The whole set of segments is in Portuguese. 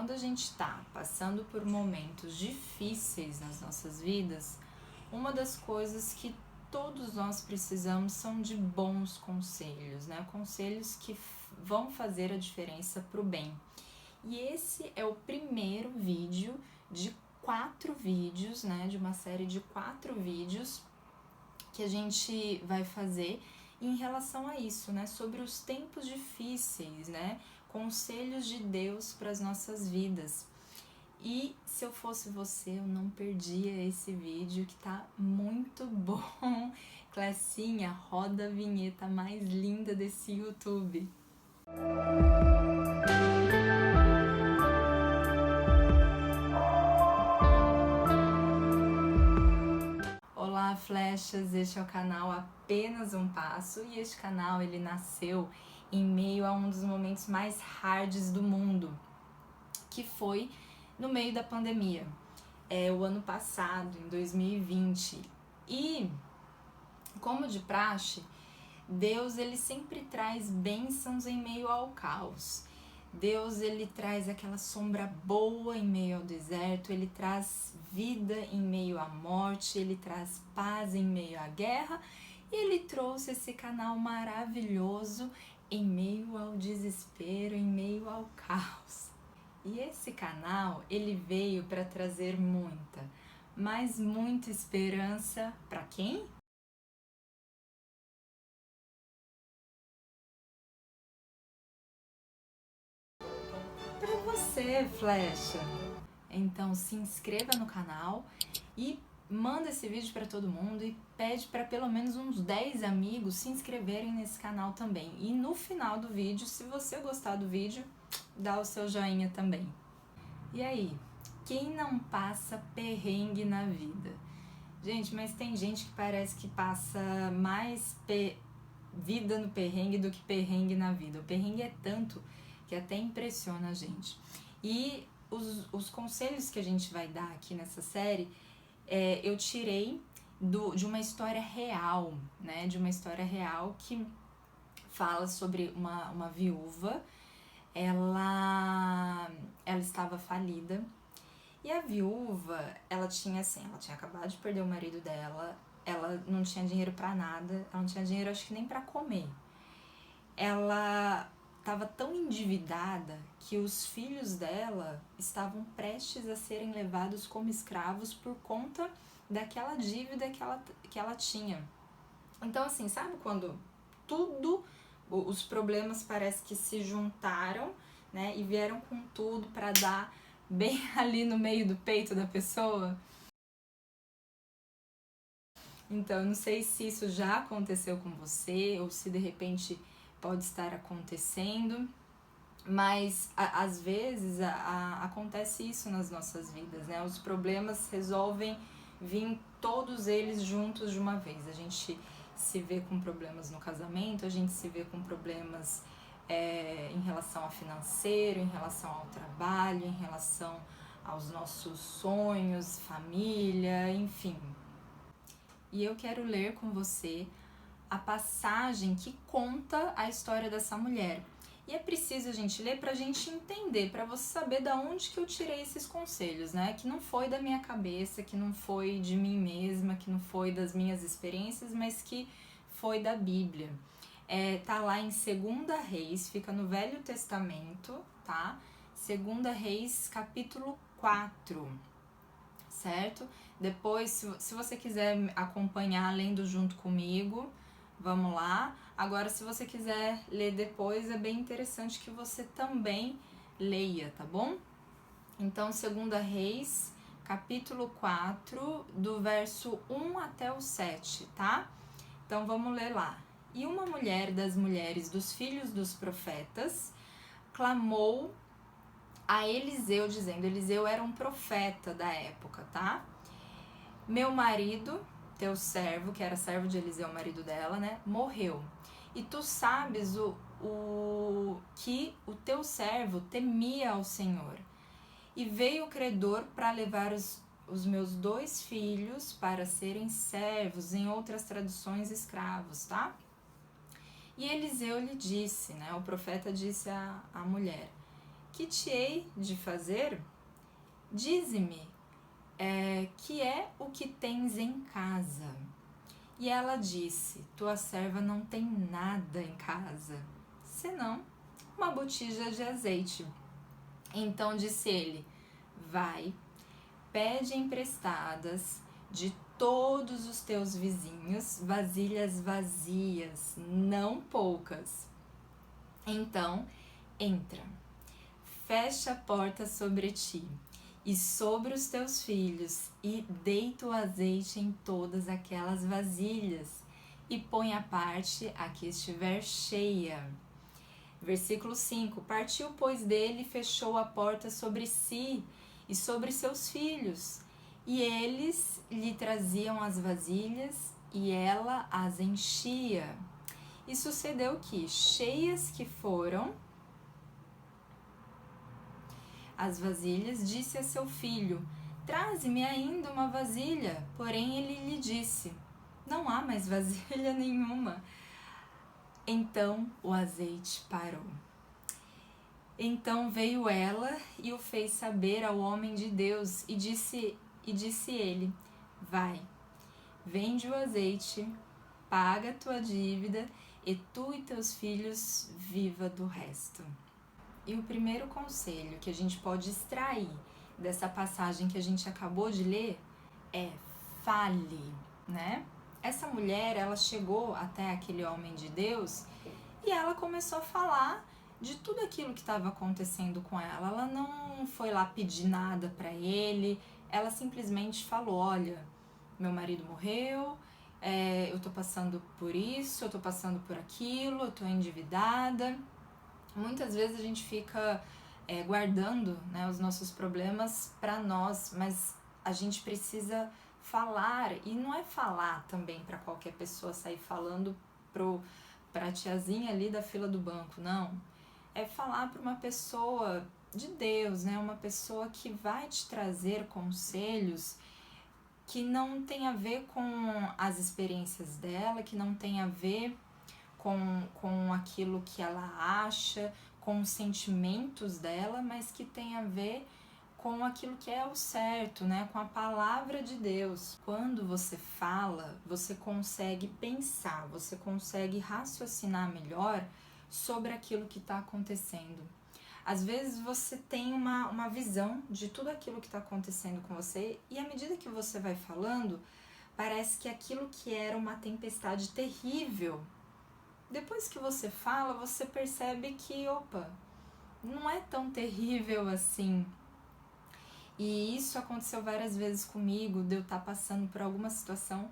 quando a gente está passando por momentos difíceis nas nossas vidas, uma das coisas que todos nós precisamos são de bons conselhos, né? Conselhos que vão fazer a diferença para o bem. E esse é o primeiro vídeo de 4 vídeos, né? De uma série de 4 vídeos que a gente vai fazer em relação a isso, né? Sobre os tempos difíceis, né? Conselhos de Deus para as nossas vidas. E se eu fosse você, eu não perdia esse vídeo que tá muito bom. Classinha, roda a vinheta mais linda desse YouTube. Olá, flechas! Este é o canal Apenas um Passo e este canal ele nasceu em meio a um dos momentos mais hards do mundo, que foi no meio da pandemia, o ano passado, em 2020. E, como de praxe, Deus ele sempre traz bênçãos em meio ao caos. Deus ele traz aquela sombra boa em meio ao deserto, ele traz vida em meio à morte, ele traz paz em meio à guerra, e ele trouxe esse canal maravilhoso em meio ao desespero, em meio ao caos. E esse canal, ele veio para trazer muita, mas muita esperança para quem? Para você, flecha. Então se inscreva no canal e manda esse vídeo para todo mundo e pede para pelo menos uns 10 amigos se inscreverem nesse canal também. E no final do vídeo, se você gostar do vídeo, dá o seu joinha também. E aí, quem não passa perrengue na vida? Gente, mas tem gente que parece que passa mais vida no perrengue do que perrengue na vida. O perrengue é tanto que até impressiona a gente. E os conselhos que a gente vai dar aqui nessa série, eu tirei de uma história real, né? De uma história real que fala sobre uma viúva. Ela estava falida. E a viúva, ela tinha acabado de perder o marido dela, ela não tinha dinheiro pra nada, ela não tinha dinheiro acho que nem pra comer. Ela estava tão endividada que os filhos dela estavam prestes a serem levados como escravos por conta daquela dívida que ela tinha. Então assim, sabe quando os problemas parece que se juntaram, né, e vieram com tudo pra dar bem ali no meio do peito da pessoa? Então, não sei se isso já aconteceu com você ou se de repente pode estar acontecendo, mas às vezes acontece isso nas nossas vidas, né? Os problemas resolvem vir todos eles juntos de uma vez. A gente se vê com problemas no casamento, a gente se vê com problemas em relação ao financeiro, em relação ao trabalho, em relação aos nossos sonhos, família, enfim. E eu quero ler com você a passagem que conta a história dessa mulher. E é preciso a gente ler para a gente entender, para você saber da onde que eu tirei esses conselhos, né? Que não foi da minha cabeça, que não foi de mim mesma, que não foi das minhas experiências, mas que foi da Bíblia. Tá lá em 2 Reis, fica no Velho Testamento, tá? 2 Reis, capítulo 4, certo? Depois, se você quiser acompanhar lendo junto comigo, vamos lá. Agora, se você quiser ler depois, é bem interessante que você também leia, tá bom? Então, 2 Reis, capítulo 4, do verso 1 até o 7, tá? Então, vamos ler lá. E uma mulher das mulheres dos filhos dos profetas clamou a Eliseu, dizendo, Eliseu era um profeta da época, tá? Meu marido, teu servo, que era servo de Eliseu, o marido dela, né, morreu. E tu sabes que o teu servo temia ao Senhor. E veio o credor para levar os meus 2 filhos para serem servos, em outras traduções, escravos, tá? E Eliseu lhe disse, né, o profeta disse à mulher, que te hei de fazer? Dize-me, que é o que tens em casa? E ela disse, tua serva não tem nada em casa, senão uma botija de azeite. Então disse ele, vai, pede emprestadas de todos os teus vizinhos vasilhas vazias, não poucas. Então entra, fecha a porta sobre ti e sobre os teus filhos, e deita o azeite em todas aquelas vasilhas, e põe à parte a que estiver cheia. Versículo 5, partiu, pois, dele e fechou a porta sobre si e sobre seus filhos, e eles lhe traziam as vasilhas, e ela as enchia. E sucedeu que, cheias que foram as vasilhas, disse a seu filho, traze-me ainda uma vasilha. Porém ele lhe disse, não há mais vasilha nenhuma. Então o azeite parou. Então veio ela e o fez saber ao homem de Deus, e disse ele, vai, vende o azeite, paga a tua dívida, e tu e teus filhos viva do resto. E o primeiro conselho que a gente pode extrair dessa passagem que a gente acabou de ler é fale, né? Essa mulher, ela chegou até aquele homem de Deus e ela começou a falar de tudo aquilo que estava acontecendo com ela. Ela não foi lá pedir nada para ele, ela simplesmente falou, olha, meu marido morreu, eu tô passando por isso, eu tô passando por aquilo, eu tô endividada. Muitas vezes a gente fica guardando, né, os nossos problemas para nós, mas a gente precisa falar, e não é falar também para qualquer pessoa sair falando pra tiazinha ali da fila do banco, não. É falar para uma pessoa de Deus, né, uma pessoa que vai te trazer conselhos que não tem a ver com as experiências dela, que não tem a ver com aquilo que ela acha, com os sentimentos dela, mas que tem a ver com aquilo que é o certo, né? Com a palavra de Deus. Quando você fala, você consegue pensar, você consegue raciocinar melhor sobre aquilo que está acontecendo. Às vezes você tem uma visão de tudo aquilo que está acontecendo com você, e à medida que você vai falando, parece que aquilo que era uma tempestade terrível, depois que você fala, você percebe que, opa, não é tão terrível assim. E isso aconteceu várias vezes comigo, de eu estar passando por alguma situação,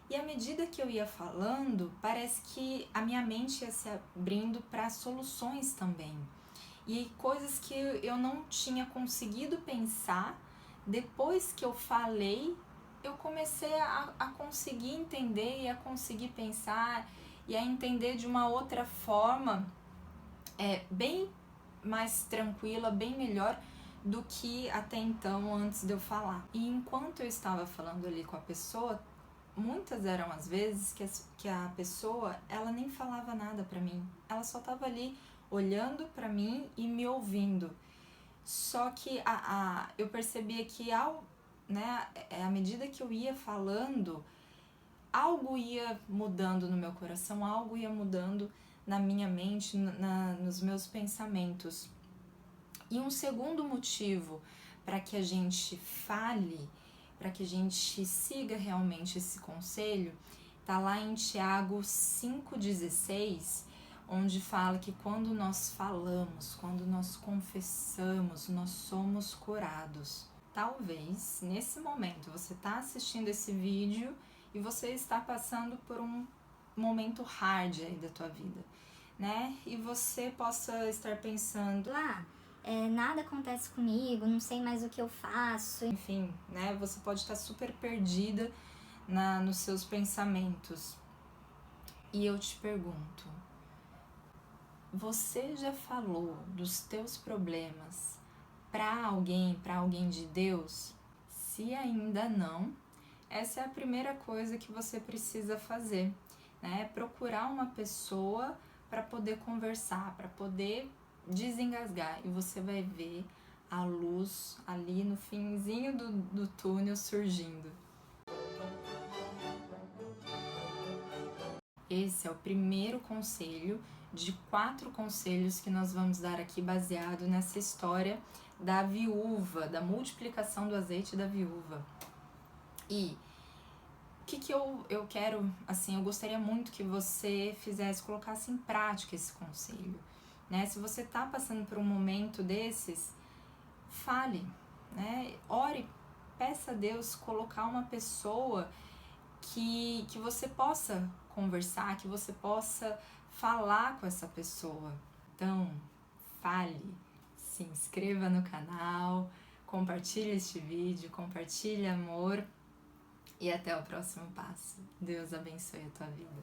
e à medida que eu ia falando, parece que a minha mente ia se abrindo para soluções também. E coisas que eu não tinha conseguido pensar, depois que eu falei, eu comecei a conseguir entender e a conseguir pensar e a entender de uma outra forma, bem mais tranquila, bem melhor do que até então, antes de eu falar. E enquanto eu estava falando ali com a pessoa, muitas eram as vezes que a pessoa, ela nem falava nada pra mim, ela só estava ali olhando pra mim e me ouvindo. Só que eu percebia que à medida que eu ia falando, algo ia mudando no meu coração, algo ia mudando na minha mente, nos meus pensamentos. E um segundo motivo para que a gente fale, para que a gente siga realmente esse conselho, tá lá em Tiago 5,16, onde fala que quando nós falamos, quando nós confessamos, nós somos curados. Talvez, nesse momento, você está assistindo esse vídeo e você está passando por um momento hard aí da tua vida, né? E você possa estar pensando, nada acontece comigo, não sei mais o que eu faço. Enfim, né? Você pode estar super perdida nos seus pensamentos. E eu te pergunto, você já falou dos teus problemas para alguém de Deus? Se ainda não, essa é a primeira coisa que você precisa fazer, né? Procurar uma pessoa para poder conversar, para poder desengasgar e você vai ver a luz ali no finzinho do túnel surgindo. Esse é o primeiro conselho de 4 conselhos que nós vamos dar aqui baseado nessa história da viúva, da multiplicação do azeite da viúva. E o que eu quero, assim, eu gostaria muito que você colocasse em prática esse conselho, né? Se você tá passando por um momento desses, fale, né? Ore, peça a Deus colocar uma pessoa que você possa conversar, que você possa falar com essa pessoa. Então, fale, se inscreva no canal, compartilhe este vídeo, compartilhe amor e até o próximo passo. Deus abençoe a tua vida.